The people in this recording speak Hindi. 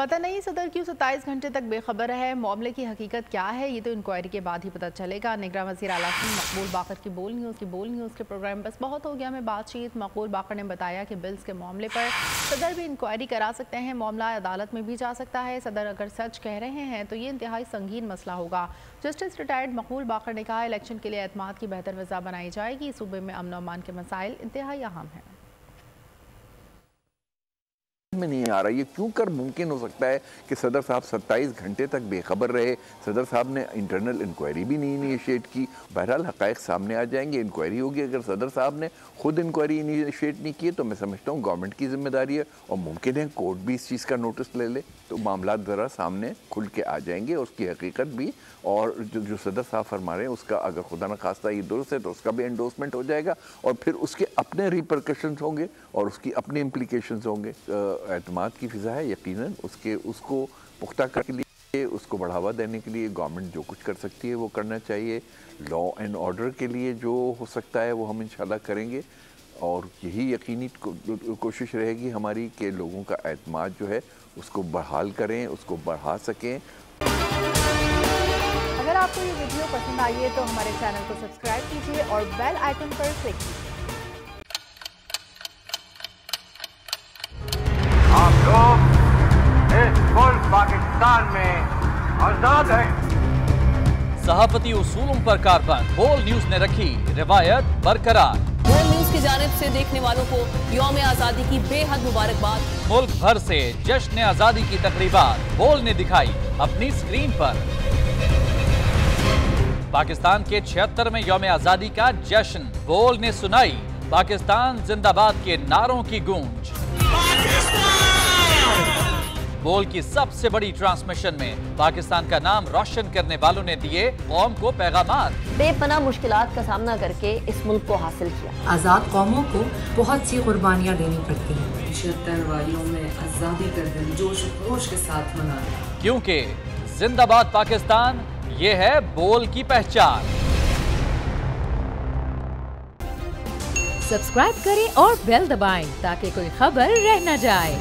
पता नहीं सदर क्यों 27 घंटे तक बेखबर है। मामले की हकीकत क्या है ये तो इंक्वायरी के बाद ही पता चलेगा। निगरान वज़ीर आला मकबूल बाकर की बोल न्यूज़ के प्रोग्राम बस बहुत हो गया में बातचीत। मकबूल बाकर ने बताया कि बिल्स के मामले पर सदर भी इंक्वायरी करा सकते हैं, मामला अदालत में भी जा सकता है। सदर अगर सच कह रहे हैं तो ये इंतहाई संगीन मसला होगा। जस्टिस रिटायर्ड मकबूल बाकर ने कहा इलेक्शन के लिए एतमाद की बेहतर वज़ा बनाई जाएगी। सूबे में अमन अमान के मसाइल इंतहाई अहम हैं। में नहीं आ रहा ये क्यों कर मुमकिन हो सकता है कि सदर साहब 27 घंटे तक बेखबर रहे। सदर साहब ने इंटरनल इंक्वायरी भी नहीं इनिशिएट की। बहरहाल हक़ाइक़ सामने आ जाएंगे, इंक्वायरी होगी। अगर सदर साहब ने खुद इंक्वायरी इनिशिएट नहीं की तो मैं समझता हूँ गवर्नमेंट की जिम्मेदारी है और मुमकिन है कोर्ट भी इस चीज़ का नोटिस ले ले तो मामला ज़रा सामने खुल के आ जाएंगे, उसकी हकीकत भी। और जो सदर साहब फरमा रहे हैं उसका अगर खुदा न खास्ता ये दुरुस्त है तो उसका भी एंडोर्समेंट हो जाएगा और फिर उसके अपने रिपरकशंस होंगे और उसकी अपने इम्प्लीकेशंस होंगे। एतमाद की फ़िज़ा है यकीनन उसको पुख्ता करने के लिए, उसको बढ़ावा देने के लिए गवर्नमेंट जो कुछ कर सकती है वो करना चाहिए। लॉ एंड ऑर्डर के लिए जो हो सकता है वो हम इंशाल्लाह करेंगे और यही यकीनी कोशिश रहेगी हमारी कि लोगों का एतमाद जो है उसको बहाल करें, उसको बढ़ा सकें। अगर आपको ये वीडियो पसंद आई है तो हमारे चैनल को सब्सक्राइब कीजिए और बेल आइकन पर क्लिक कीजिए। आप लोग इस मुल्क पाकिस्तान में आजाद हैं। सहाफती उसूलों पर कारबंद बोल न्यूज ने रखी रिवायत बरकरार। बोल न्यूज की जानिब से देखने वालों को यौम आजादी की बेहद मुबारकबाद। मुल्क भर से जश्न आजादी की तकरीबात बोल ने दिखाई अपनी स्क्रीन पर। पाकिस्तान के 76वें यौम आजादी का जश्न बोल ने सुनाई पाकिस्तान जिंदाबाद के नारों की गूंज। बोल की सबसे बड़ी ट्रांसमिशन में पाकिस्तान का नाम रोशन करने वालों ने दिए कौम को पैगामात। बेपनाह मुश्किलात का सामना करके इस मुल्क को हासिल किया। आजाद कौमों को बहुत सी कुर्बानियां देनी पड़ती हैं। 76 वारियों में आजादी का दिन जोश खरोश के साथ मनाया, क्योंकि जिंदाबाद पाकिस्तान ये है बोल की पहचान। सब्सक्राइब करें और बेल दबाएं ताकि कोई खबर रह न जाए।